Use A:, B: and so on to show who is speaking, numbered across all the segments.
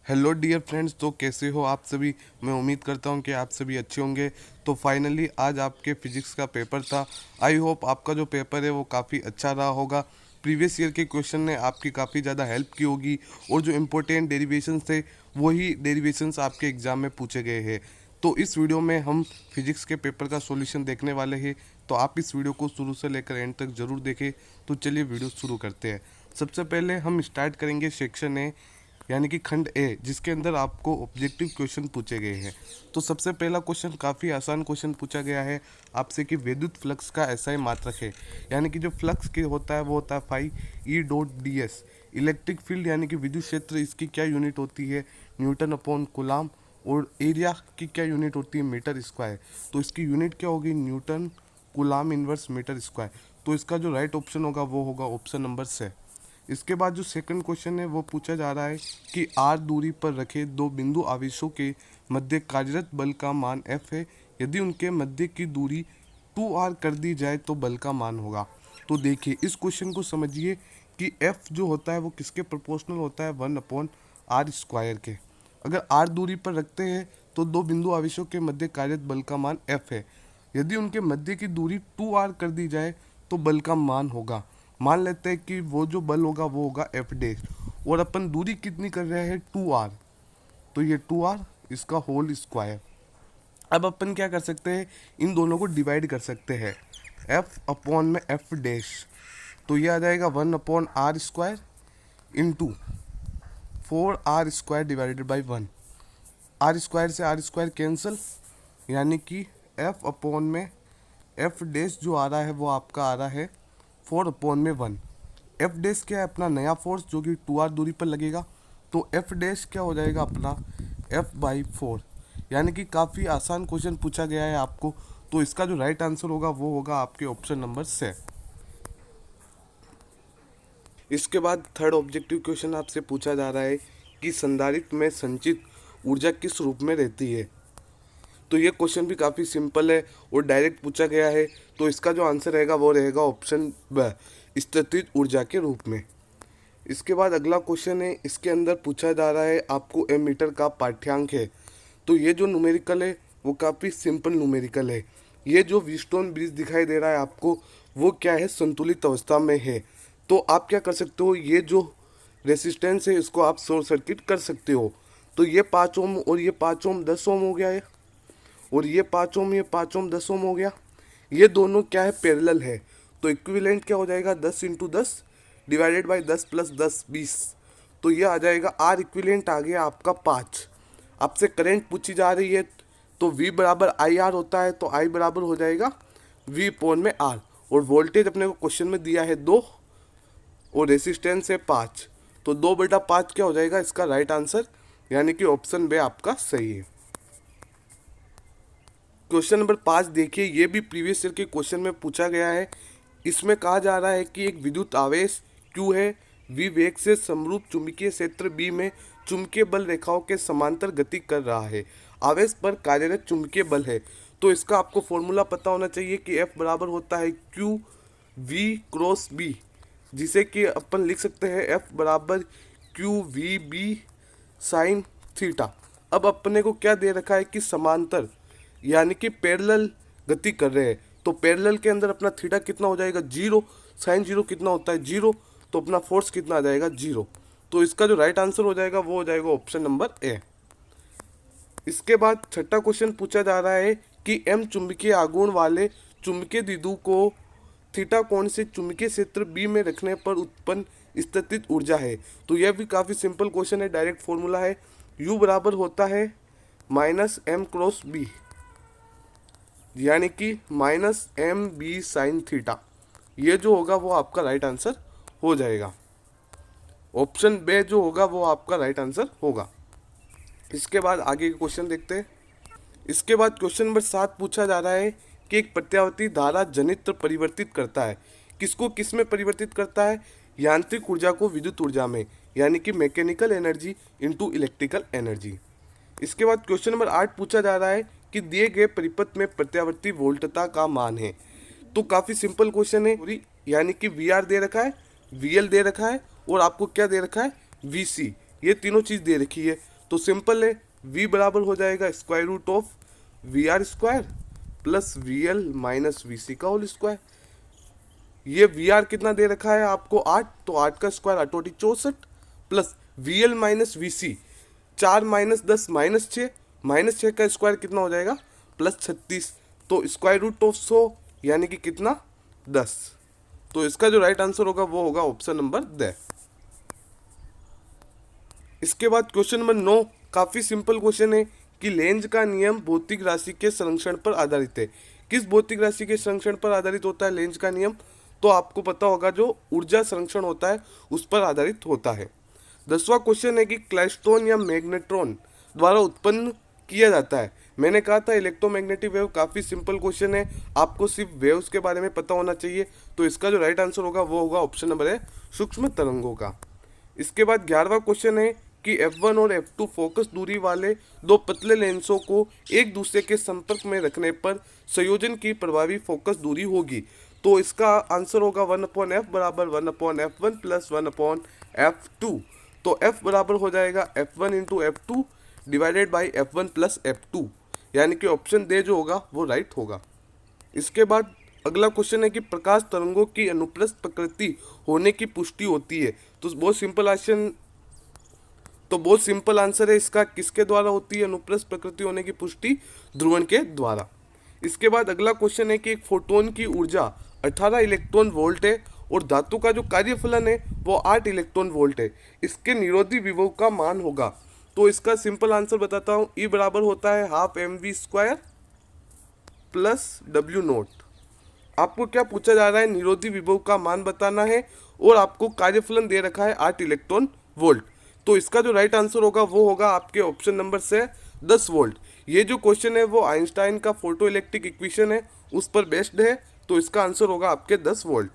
A: Hello dear friends, तो कैसे हो आप सभी। मैं उम्मीद करता हूं कि आप सभी अच्छे होंगे। तो फाइनली आज आपके फिजिक्स का पेपर था। आई होप आपका जो पेपर है वो काफ़ी अच्छा रहा होगा। प्रीवियस ईयर के क्वेश्चन ने आपकी काफ़ी ज़्यादा हेल्प की होगी और जो इम्पोर्टेंट डेरिवेशंस थे वही डेरिवेशंस आपके एग्ज़ाम में पूछे गए हैं। तो इस वीडियो में हम फिजिक्स के पेपर का सॉल्यूशन देखने वाले हैं। तो आप इस वीडियो को शुरू से लेकर एंड तक ज़रूर देखें। तो चलिए वीडियो शुरू करते हैं। सबसे पहले हम स्टार्ट करेंगे सेक्शन ए यानी कि खंड ए, जिसके अंदर आपको ऑब्जेक्टिव क्वेश्चन पूछे गए हैं। तो सबसे पहला क्वेश्चन काफ़ी आसान क्वेश्चन पूछा गया है आपसे कि विद्युत फ्लक्स का एसआई मात्रक है। यानी कि जो फ्लक्स के होता है वो होता है φE.ds। इलेक्ट्रिक फील्ड यानी कि विद्युत क्षेत्र, इसकी क्या यूनिट होती है, न्यूटन अपॉन कूलाम। और एरिया की क्या यूनिट होती है, मीटर स्क्वायर। तो इसकी यूनिट क्या होगी, newton coulomb inverse metre square. तो इसका जो राइट ऑप्शन होगा वो होगा ऑप्शन नंबर से। इसके बाद जो सेकंड क्वेश्चन है वो पूछा जा रहा है कि आर दूरी पर रखे दो बिंदु आवेशों के मध्य कार्यरत बल का मान F है। यदि उनके मध्य की दूरी 2r कर दी जाए तो बल का मान होगा। तो देखिए इस क्वेश्चन को समझिए कि F जो होता है वो किसके प्रोपोर्शनल होता है, 1/r² के। अगर r दूरी पर रखते हैं तो दो बिंदु आवेशों के मध्य कार्यरत बल का मान F है। यदि उनके मध्य की दूरी 2r कर दी जाए तो बल का मान होगा। मान लेते हैं कि वो जो बल होगा वो होगा एफ डैश, और अपन दूरी कितनी कर रहे हैं, 2r। तो ये 2r, इसका होल स्क्वायर। अब अपन क्या कर सकते हैं, इन दोनों को डिवाइड कर सकते हैं। f अपॉन में एफ डैश, तो ये आ जाएगा 1/r² into 4r² divided by 1। r² से r² कैंसिल, यानी कि f अपॉन में एफ डैश जो आ रहा है वो आपका आ रहा है 4/1। एफ डैश क्या है, अपना नया फोर्स जो कि 2r दूरी पर लगेगा। तो एफ डैश क्या हो जाएगा अपना F/4। यानी कि काफ़ी आसान क्वेश्चन पूछा गया है आपको। तो इसका जो राइट आंसर होगा वो होगा आपके ऑप्शन नंबर से। इसके बाद थर्ड ऑब्जेक्टिव क्वेश्चन आपसे पूछा जा रहा है कि संधारित्र में संचित ऊर्जा किस रूप में रहती है। तो ये क्वेश्चन भी काफ़ी सिंपल है और डायरेक्ट पूछा गया है। तो इसका जो आंसर रहेगा वो रहेगा ऑप्शन ब, स्थितिज ऊर्जा के रूप में। इसके बाद अगला क्वेश्चन है, इसके अंदर पूछा जा रहा है आपको एमीटर का पाठ्यांक है। तो ये जो न्यूमेरिकल है वो काफ़ी सिंपल न्यूमेरिकल है। ये जो व्हीटस्टोन ब्रिज दिखाई दे रहा है आपको, वो क्या है, संतुलित अवस्था में है। तो आप क्या कर सकते हो, ये जो रेसिस्टेंस है इसको आप शॉर्ट सर्किट कर सकते हो। तो ये 5 ओम और ये 5 ओम 10 ओम हो गया है, और ये 5 ओम, ये 5 ओम 10 ओम हो गया। ये दोनों क्या है, पैरेलल है। तो इक्विवेलेंट क्या हो जाएगा, 10 × 10 डिवाइडेड बाई 10 + 10 20। तो ये आ जाएगा, आर इक्विवेलेंट आ गया आपका 5। आपसे करंट पूछी जा रही है तो V बराबर IR होता है, तो I बराबर हो जाएगा V अपॉन में R। और वोल्टेज अपने को क्वेश्चन में दिया है 2 और रेसिस्टेंस है 5। तो 2/5 क्या हो जाएगा इसका राइट आंसर, यानी कि ऑप्शन बी आपका सही है। क्वेश्चन नंबर 5 देखिए, ये भी प्रीवियस ईयर के क्वेश्चन में पूछा गया है। इसमें कहा जा रहा है कि एक विद्युत आवेश Q है, V वेग से समरूप चुंबकीय क्षेत्र B में चुंबकीय बल रेखाओं के समांतर गति कर रहा है। आवेश पर कार्यरत चुंबकीय बल है। तो इसका आपको फॉर्मूला पता होना चाहिए कि F बराबर होता है QV×B, जिसे कि अपन लिख सकते हैं F बराबर QVB साइन थीटा। अब अपने को क्या दे रखा है कि समांतर यानी कि पैरेलल गति कर रहे हैं। तो पैरेलल के अंदर अपना थीटा कितना हो जाएगा, 0। साइन 0 कितना होता है, 0। तो अपना फोर्स कितना आ जाएगा, 0। तो इसका जो राइट आंसर हो जाएगा वो हो जाएगा ऑप्शन नंबर ए। इसके बाद छठा क्वेश्चन पूछा जा रहा है कि M चुंबकीय आघूर्ण वाले चुंबकीय द्विध्रुव को थीटा कोण से चुंबकीय क्षेत्र B में रखने पर उत्पन्न स्थितिज ऊर्जा है। तो यह भी काफ़ी सिंपल क्वेश्चन है, डायरेक्ट फॉर्मूला है। U बराबर होता है -M×B, यानी कि -MB साइन थीटा। ये जो होगा वो आपका राइट आंसर हो जाएगा। ऑप्शन बे जो होगा वो आपका राइट आंसर होगा। इसके बाद आगे के क्वेश्चन देखते हैं। इसके बाद क्वेश्चन नंबर 7 पूछा जा रहा है कि एक प्रत्यावर्ती धारा जनित्र परिवर्तित करता है। किसको किस में परिवर्तित करता है, यांत्रिक ऊर्जा को विद्युत ऊर्जा में, यानी कि mechanical energy into electrical energy. इसके बाद क्वेश्चन नंबर 8 पूछा जा रहा है कि दिए गए परिपथ में प्रत्यावर्ती वोल्टता का मान है। तो काफ़ी सिंपल क्वेश्चन है, यानी कि VR दे रखा है, VL दे रखा है, और आपको क्या दे रखा है, VC। ये तीनों चीज़ दे रखी है। तो सिंपल है, v बराबर हो जाएगा square root of V R square plus V L minus V C का होल स्क्वायर। ये वी आर कितना दे रखा है आपको 8, तो 8 का square 8 64 plus V L minus V C 4 minus 10 minus 6 का स्क्वायर कितना हो जाएगा प्लस 36, तो स्क्वायर रूट ऑफ 100 यानी कि कितना 10। तो इसका जो राइट आंसर होगा वो होगा ऑप्शन नंबर द। इसके बाद क्वेश्चन नंबर 9 काफ़ी सिंपल क्वेश्चन है कि लेंज का नियम भौतिक राशि के संरक्षण पर आधारित है। किस भौतिक राशि के संरक्षण पर आधारित होता है लेंज का नियम? तो आपको पता होगा जो ऊर्जा संरक्षण होता है उस पर आधारित होता है। 10वां क्वेश्चन है कि क्लाइस्ट्रॉन या मैग्नेट्रॉन द्वारा उत्पन्न किया जाता है। मैंने कहा था इलेक्ट्रोमैग्नेटिक वेव काफ़ी सिंपल क्वेश्चन है, आपको सिर्फ वेव्स के बारे में पता होना चाहिए। तो इसका जो राइट आंसर होगा वो होगा ऑप्शन नंबर है सूक्ष्म तरंगों का। इसके बाद 11वां क्वेश्चन है कि F1 और F2 फोकस दूरी वाले दो पतले लेंसों को एक दूसरे के संपर्क में रखने पर संयोजन की प्रभावी फोकस दूरी होगी। तो इसका आंसर होगा 1/f बराबर 1/f1 प्लस 1/f2। तो F बराबर हो जाएगा F1 into F2 divided by F1 plus F2, यानी कि ऑप्शन दे जो होगा वो राइट होगा। इसके बाद अगला क्वेश्चन है कि प्रकाश तरंगों की अनुप्रस्थ प्रकृति होने की पुष्टि होती है। तो बहुत सिंपल आंसर है इसका, किसके द्वारा होती है अनुप्रस्थ प्रकृति होने की पुष्टि? ध्रुवण के द्वारा। इसके बाद अगला क्वेश्चन है कि एक फोटोन की ऊर्जा 18 इलेक्ट्रॉन वोल्ट है और धातु का जो कार्यफलन है वो 8 इलेक्ट्रॉन वोल्ट है। इसके निरोधी विभव का मान होगा। तो इसका सिंपल आंसर बताता हूँ, E बराबर होता है हाफ mv² प्लस W0। आपको क्या पूछा जा रहा है? निरोधी विभव का मान बताना है और आपको कार्यफलन दे रखा है 8 इलेक्ट्रॉन वोल्ट। तो इसका जो राइट आंसर होगा वो होगा आपके ऑप्शन नंबर से 10 वोल्ट। ये जो क्वेश्चन है वो आइंस्टाइन का फोटो इलेक्ट्रिक इक्वेशन है उस पर बेस्ड है, तो इसका आंसर होगा आपके 10 वोल्ट।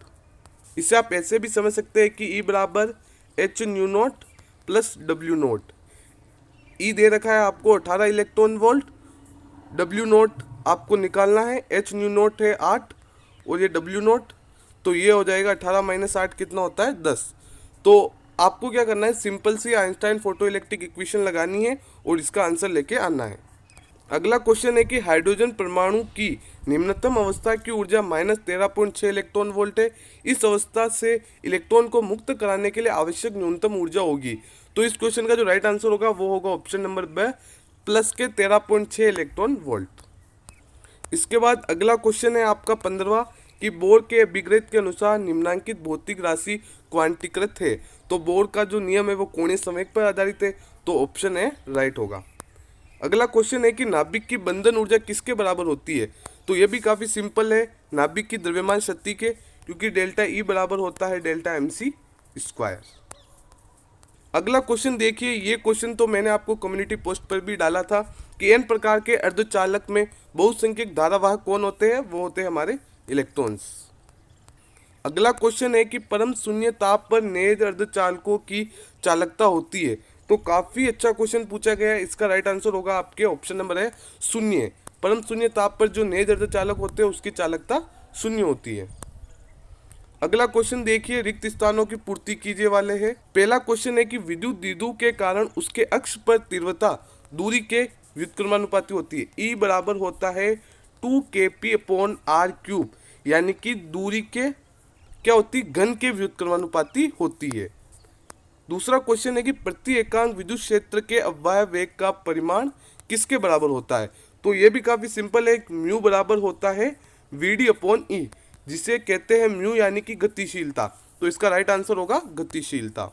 A: इसे आप ऐसे भी समझ सकते हैं कि E बराबर H new note plus W note. E दे रखा है आपको 18 इलेक्ट्रॉन वोल्ट, W0 आपको निकालना है, एच न्यू नोट है 8 और ये W0, तो ये हो जाएगा 18 माइनस 8 कितना होता है 10। तो आपको क्या करना है, सिंपल सी आइंस्टाइन फोटो इलेक्ट्रिक इक्वेशन लगानी है और इसका आंसर लेके आना है। अगला क्वेश्चन है कि हाइड्रोजन परमाणु की निम्नतम अवस्था की ऊर्जा -13.6 इलेक्ट्रॉन वोल्ट है। इस अवस्था से इलेक्ट्रॉन को मुक्त कराने के लिए आवश्यक न्यूनतम ऊर्जा होगी। तो इस क्वेश्चन का जो राइट आंसर होगा वो होगा ऑप्शन नंबर ब प्लस के 13.6 इलेक्ट्रॉन वोल्ट। इसके बाद अगला क्वेश्चन है आपका 15वां कि बोर के अभिग्रहित के अनुसार निम्नांकित भौतिक राशि क्वांटीकृत है। तो बोर का जो नियम है वो कोणीय संवेग पर आधारित है, तो ऑप्शन है राइट होगा। अगला क्वेश्चन है कि नाभिक की बंधन ऊर्जा किसके बराबर होती है? तो ये भी काफ़ी सिंपल है, नाभिक की द्रव्यमान शक्ति के, क्योंकि डेल्टा E बराबर होता है डेल्टा mc²। अगला क्वेश्चन देखिए, ये क्वेश्चन तो मैंने आपको कम्युनिटी पोस्ट पर भी डाला था कि n प्रकार के अर्धचालक में बहुसंख्यक धारावाहक कौन होते हैं? वो होते हैं हमारे इलेक्ट्रॉन्स। अगला क्वेश्चन है कि परम शून्य ताप पर नेज अर्धचालकों की चालकता होती है। तो काफ़ी अच्छा क्वेश्चन पूछा गया है, इसका राइट आंसर होगा आपके ऑप्शन नंबर है शून्य। परम शून्य ताप पर जो नेज अर्धचालक होते हैं उसकी चालकता शून्य होती है। अगला क्वेश्चन देखिए, रिक्त स्थानों की पूर्ति कीजिए वाले है। पहला क्वेश्चन है कि विद्युत द्विध्रुव के कारण उसके अक्ष पर तीव्रता दूरी के व्युत्क्रमानुपाती होती है। E बराबर होता है 2kp/r³, यानी कि दूरी के क्या होती है? घन के व्युत्क्रमानुपाती होती है। दूसरा क्वेश्चन है कि प्रति एकांक विद्युत क्षेत्र के अववाह्य वेग का परिमाण किसके बराबर होता है? तो ये भी काफ़ी सिंपल है, म्यू बराबर होता है Vd/E, जिसे कहते हैं म्यू यानी कि गतिशीलता। तो इसका राइट आंसर होगा गतिशीलता।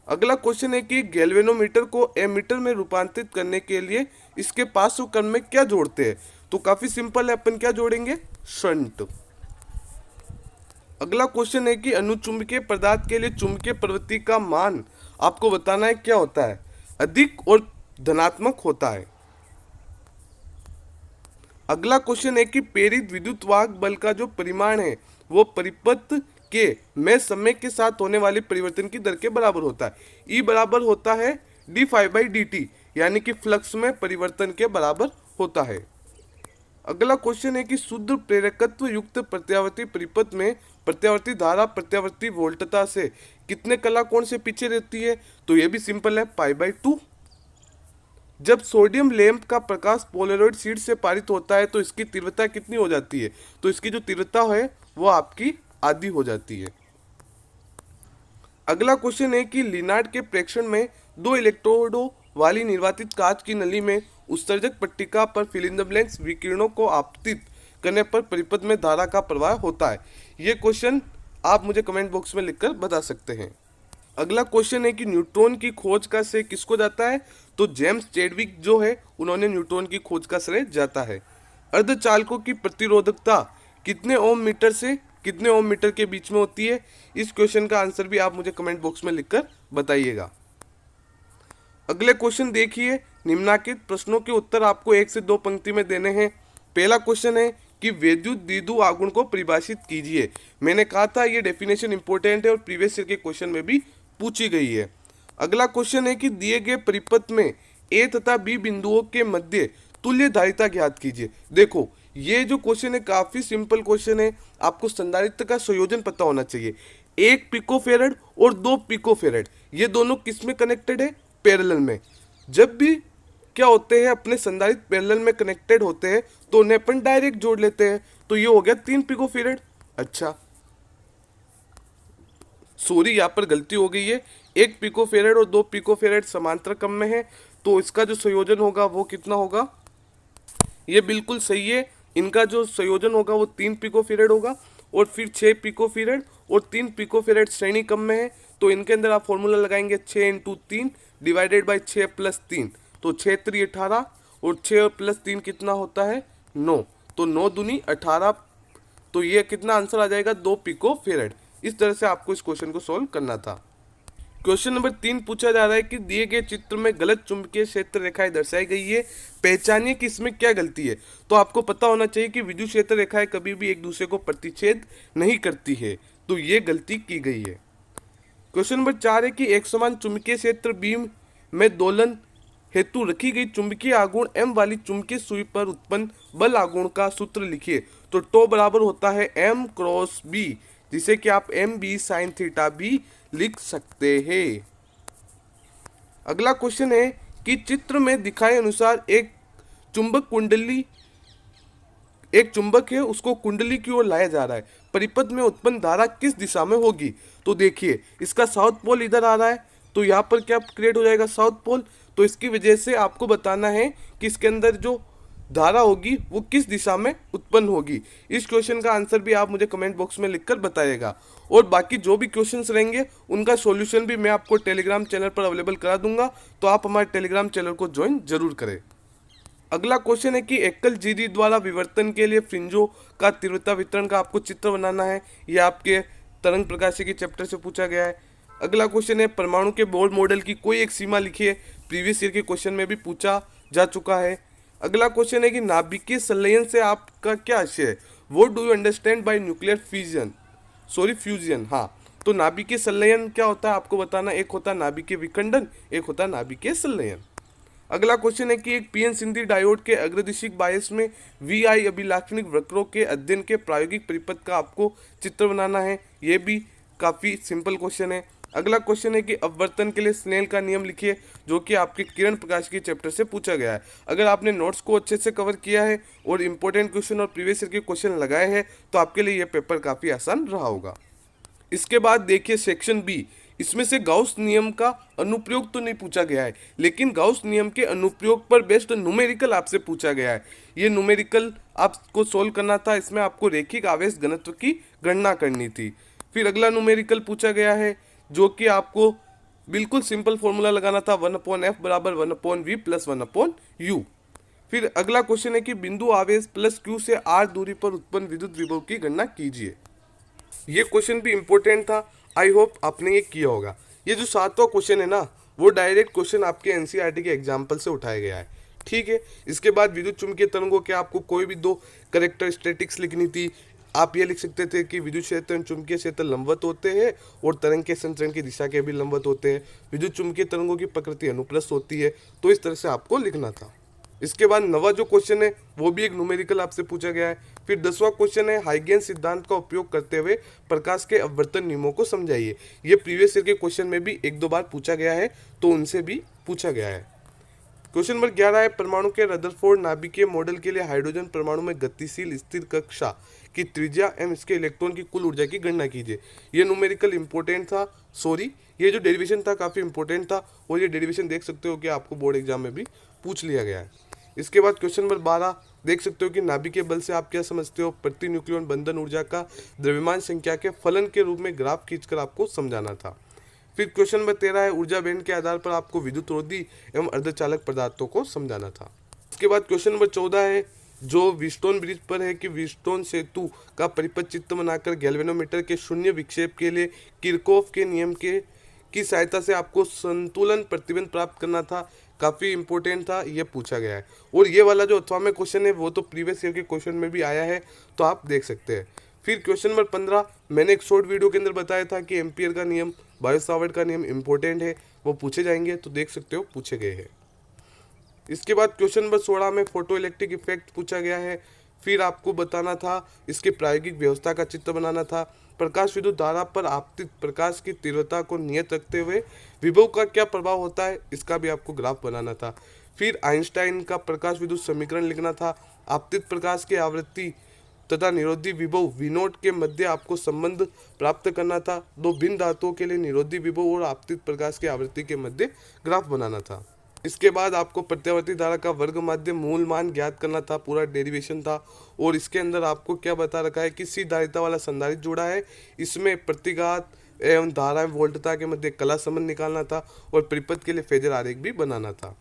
A: अगला क्वेश्चन है कि गैल्वेनोमीटर को एमीटर में रूपांतरित करने के लिए इसके पार्श्व क्रम में क्या जोड़ते हैं? तो काफ़ी सिंपल है, अपन क्या जोड़ेंगे? शंट। अगला क्वेश्चन है कि अनुचुंबकीय पदार्थ के लिए चुंबकीय प्रवृत्ति का मान आपको बताना है क्या होता है? अधिक और धनात्मक होता है। अगला क्वेश्चन है कि प्रेरित विद्युत वाहक बल का जो परिमाण है वो परिपथ के में समय के साथ होने वाले परिवर्तन की दर के बराबर होता है। E बराबर होता है dφ/dt, यानी कि फ्लक्स में परिवर्तन के बराबर होता है। अगला क्वेश्चन है कि शुद्ध प्रेरकत्व युक्त प्रत्यावर्ती परिपथ में प्रत्यावर्ती धारा प्रत्यावर्ती वोल्टता से कितने कला कोण से पीछे रहती है? तो ये भी सिंपल है, π/2। जब सोडियम लैंप का प्रकाश पोलराइड शीट से पारित होता है तो इसकी तीव्रता कितनी हो जाती है? तो इसकी जो तीव्रता है वो आपकी आधी हो जाती है। अगला क्वेश्चन है कि लिनार्ड के प्रेक्षण में दो इलेक्ट्रोडों वाली निर्वातित कांच की नली में उत्सर्जक पट्टिका पर फिल इन द ब्लैंक्स विकिरणों को आपतित करने पर परिपथ में धारा का प्रवाह होता है। ये क्वेश्चन आप मुझे कमेंट बॉक्स में लिखकर बता सकते हैं। अगला क्वेश्चन है कि न्यूट्रॉन की खोज का श्रेय किसको जाता है? तो जेम्स चैडविक जो है उन्होंने न्यूट्रॉन की खोज का श्रेय जाता है। अर्धचालकों की प्रतिरोधकता कितने ओम मीटर से कितने ओम मीटर के बीच में होती है? इस क्वेश्चन का आंसर भी आप मुझे कमेंट बॉक्स में लिखकर बताइएगा। अगले क्वेश्चन देखिए, निम्नलिखित प्रश्नों के उत्तर आपको 1 से 2 पंक्ति में देने हैं। पहला क्वेश्चन है कि वैद्युत द्विध्रुव आघूर्ण को परिभाषित कीजिए। मैंने कहा था ये डेफिनेशन इंपॉर्टेंट है और प्रीवियस ईयर के क्वेश्चन में भी पूछी गई है। अगला क्वेश्चन है कि दिए गए परिपथ में ए तथा बी बिंदुओं के मध्य तुल्य धारिता ज्ञात कीजिए। देखो ये जो क्वेश्चन है काफी सिंपल क्वेश्चन है, आपको संधारित्र का संयोजन पता होना चाहिए। 1 पिकोफेरेड और 2 पिकोफेरेड ये दोनों किस में कनेक्टेड है? पैरेलल में। जब भी क्या होते हैं अपने संधारित्र पैरेलल में कनेक्टेड होते हैं तो उन्हें अपन डायरेक्ट जोड़ लेते हैं। तो ये हो गया 3 पिकोफेरेड। अच्छा सॉरी यहाँ पर गलती हो गई है, 1 पिकोफेरेड और 2 पिकोफेरेड समांतर क्रम में है तो इसका जो संयोजन होगा वो कितना होगा? ये बिल्कुल सही है, इनका जो संयोजन होगा वो 3 पिकोफेरेड होगा और फिर 6 पिकोफेरेड और 3 पिकोफेरेड श्रेणी क्रम में है तो इनके अंदर आप फॉर्मूला लगाएंगे 6 × 3 डिवाइडेड बाई 6 + 3 तो 6 × 3 18 और 6 + 3 कितना होता है? 9। तो 9 दूनी 18 तो ये कितना आंसर आ जाएगा? 2 पिकोफेरेड। इस तरह से आपको इस क्वेश्चन को सॉल्व करना था। क्वेश्चन नंबर 3 पूछा जा रहा है कि दिए गए चित्र में गलत चुंबकीय क्षेत्र रेखाएं दर्शाई गई है, पहचानिए कि इसमें क्या गलती है। तो आपको पता होना चाहिए कि विद्युत क्षेत्र रेखाएं कभी भी एक दूसरे को प्रतिच्छेद नहीं करती है, तो ये गलती की गई है। क्वेश्चन नंबर 4 है कि एक समान चुंबकीय क्षेत्र बीम में दोलन हेतु रखी गई चुंबकीय आघूर्ण एम वाली चुंबकीय सुई पर उत्पन्न बल आघूर्ण का सूत्र लिखिए। तो टो बराबर होता है m × b, जिसे कि आप mb sin थीटा भी लिख सकते हैं। अगला क्वेश्चन है कि चित्र में दिखाए अनुसार एक चुंबक है, उसको कुंडली की ओर लाया जा रहा है, परिपथ में उत्पन्न धारा किस दिशा में होगी? तो देखिए इसका साउथ पोल इधर आ रहा है तो यहाँ पर क्या क्रिएट हो जाएगा? South pole. तो इसकी वजह से आपको बताना है कि इसके अंदर जो धारा होगी वो किस दिशा में उत्पन्न होगी। इस क्वेश्चन का आंसर भी आप मुझे कमेंट बॉक्स में लिखकर बताइएगा और बाकी जो भी क्वेश्चंस रहेंगे उनका सॉल्यूशन भी मैं आपको टेलीग्राम चैनल पर अवेलेबल करा दूंगा, तो आप हमारे टेलीग्राम चैनल को ज्वाइन जरूर करें। अगला क्वेश्चन है कि एकल जीरी द्वारा विवर्तन के लिए फ्रिंजों का तीव्रता वितरण का आपको चित्र बनाना है। यह आपके तरंग प्रकाशिकी चैप्टर से पूछा गया है। अगला क्वेश्चन है परमाणु के बोर मॉडल की कोई एक सीमा लिखिए, प्रीवियस ईयर के क्वेश्चन में भी पूछा जा चुका है। अगला क्वेश्चन है कि नाभिकीय संलयन से आपका क्या आशय है? What do you understand by nuclear fusion? हाँ, तो नाभिकीय संलयन क्या होता है आपको बताना। एक होता है नाभिकीय विखंडन, एक होता है नाभिकीय संलयन। अगला क्वेश्चन है कि एक पीएन सिंथी डायोड के अग्रदिशिक बायस में वीआई अभिलाक्षणिक वक्रों के अध्ययन के प्रायोगिक परिपथ का आपको चित्र बनाना है। ये भी काफ़ी सिंपल क्वेश्चन है। अगला क्वेश्चन है कि अपवर्तन के लिए स्नेल का नियम लिखिए, जो कि आपके किरण प्रकाश के चैप्टर से पूछा गया है। अगर आपने नोट्स को अच्छे से कवर किया है और इंपॉर्टेंट क्वेश्चन और प्रीवियस ईयर के क्वेश्चन लगाए हैं तो आपके लिए यह पेपर काफ़ी आसान रहा होगा। इसके बाद देखिए सेक्शन बी, इसमें से गाउस नियम का अनुप्रयोग तो नहीं पूछा गया है, लेकिन गाउस नियम के अनुप्रयोग पर बेस्ड न्यूमेरिकल आपसे पूछा गया है। ये न्यूमेरिकल आपको सोल्व करना था, इसमें आपको रैखिक आवेश घनत्व की गणना करनी थी। फिर अगला न्यूमेरिकल पूछा गया है जो कि आपको बिल्कुल सिंपल फॉर्मूला लगाना था, 1/f बराबर 1/v प्लस 1/u। फिर अगला क्वेश्चन है कि बिंदु आवेश प्लस q से r दूरी पर उत्पन्न विद्युत विभव की गणना कीजिए। ये क्वेश्चन भी इंपॉर्टेंट था, आई होप आपने ये किया होगा। ये जो 7वां क्वेश्चन है ना, वो डायरेक्ट क्वेश्चन आपके एनसीईआरटी के एग्जाम्पल से उठाया गया है, ठीक है। इसके बाद विद्युत चुम्बकीय तरंगों के आपको कोई भी 2 कैरेक्टरिस्टिक्स लिखनी थी। आप ये लिख सकते थे कि विद्युत क्षेत्र चुम्बकीय क्षेत्र लंबवत होते हैं और तरंग के संचरण की दिशा के भी लंबवत होते हैं। विद्युत चुम्बकीय तरंगों की प्रकृति अनुप्रस्थ होती है, तो इस तरह से आपको लिखना था। इसके बाद 9वां जो क्वेश्चन है वो भी एक न्यूमेरिकल आपसे पूछा गया है। फिर 10वां क्वेश्चन है हाइगेंस सिद्धांत का उपयोग करते हुए प्रकाश के अपवर्तन नियमों को समझाइए। ये प्रीवियस ईयर के क्वेश्चन में भी 1-2 बार पूछा गया है, तो उनसे भी पूछा गया है। क्वेश्चन नंबर 11 है, परमाणु के रदरफोर्ड नाभिकीय मॉडल के लिए हाइड्रोजन परमाणु में गतिशील स्थिर कक्षा की त्रिज्या एवं इसके इलेक्ट्रॉन की कुल ऊर्जा की गणना कीजिए। ये न्यूमेरिकल इंपॉर्टेंट था, सॉरी ये जो डेरिवेशन था काफ़ी इंपॉर्टेंट था, और ये डेरिवेशन देख सकते हो कि आपको बोर्ड एग्जाम में भी पूछ लिया गया है। इसके बाद क्वेश्चन नंबर 12 देख सकते हो कि नाभिकीय बल से आप क्या समझते हो, प्रति न्यूक्लियन बंधन ऊर्जा का द्रव्यमान संख्या के फलन के रूप में ग्राफ खींचकर आपको समझाना था। फिर क्वेश्चन नंबर 13 है, ऊर्जा बैंड के आधार पर आपको विद्युत रोधी एवं अर्धचालक पदार्थों को समझाना था। इसके बाद क्वेश्चन नंबर 14 है, जो व्हीटस्टोन ब्रिज पर है कि व्हीटस्टोन सेतु का परिपथ चित्र बनाकर गैल्वेनोमीटर के शून्य विक्षेप के लिए किरचॉफ के नियम के की सहायता से आपको संतुलन प्रतिबंध प्राप्त करना था। काफ़ी इंपॉर्टेंट था, ये पूछा गया है। और ये वाला जो 8वां में क्वेश्चन है वो तो प्रीवियस ईयर के क्वेश्चन में भी आया है, तो आप देख सकते हैं। फिर क्वेश्चन नंबर 15 मैंने एक शॉर्ट वीडियो के अंदर बताया था कि एम्पियर का नियम, बायो-सावर्ट का नियम इंपॉर्टेंट है, वो पूछे जाएंगे, तो देख सकते हो पूछे गए हैं। इसके बाद क्वेश्चन नंबर 16 में फोटो इलेक्ट्रिक इफेक्ट पूछा गया है। फिर आपको बताना था, इसके प्रायोगिक व्यवस्था का चित्र बनाना था। प्रकाश विद्युत धारा पर आपतित प्रकाश की तीव्रता को नियत रखते हुए विभव का क्या प्रभाव होता है, इसका भी आपको ग्राफ बनाना था। फिर आइंस्टाइन का प्रकाश विद्युत समीकरण लिखना था। आपतित प्रकाश की आवृत्ति तथा निरोधी विभव V0 के मध्य आपको संबंध प्राप्त करना था। दो भिन्न धातुओं के लिए निरोधी विभव और आपतित प्रकाश की आवृत्ति के मध्य ग्राफ बनाना था। इसके बाद आपको प्रत्यावर्ती धारा का वर्ग माध्य मूल मान ज्ञात करना था, पूरा डेरिवेशन था। और इसके अंदर आपको क्या बता रखा है कि सी धारिता वाला संधारित्र जुड़ा है, इसमें प्रतिघात एवं धारा एवं वोल्टता के मध्य कला संबंध निकालना था, और परिपथ के लिए फेजर आरेख भी बनाना था।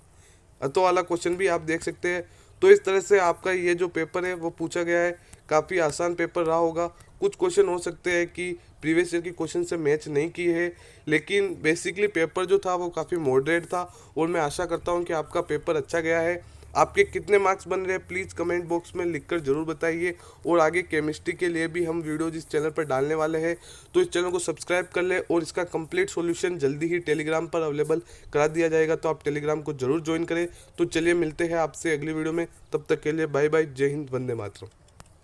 A: अतो वाला क्वेश्चन भी आप देख सकते हैं। तो इस तरह से आपका ये जो पेपर है वो पूछा गया है। काफ़ी आसान पेपर रहा होगा। कुछ क्वेश्चन हो सकते हैं कि प्रीवियस ईयर के क्वेश्चन से मैच नहीं किए हैं, लेकिन बेसिकली पेपर जो था वो काफ़ी मॉडरेट था, और मैं आशा करता हूँ कि आपका पेपर अच्छा गया है। आपके कितने मार्क्स बन रहे हैं प्लीज़ कमेंट बॉक्स में लिखकर ज़रूर बताइए। और आगे केमिस्ट्री के लिए भी हम वीडियोज इस चैनल पर डालने वाले हैं, तो इस चैनल को सब्सक्राइब कर ले। और इसका कंप्लीट सॉल्यूशन जल्दी ही टेलीग्राम पर अवेलेबल करा दिया जाएगा, तो आप टेलीग्राम को जरूर ज्वाइन करें। तो चलिए मिलते हैं आपसे अगली वीडियो में, तब तक के लिए बाय बाय, जय हिंद, वंदे मातरम।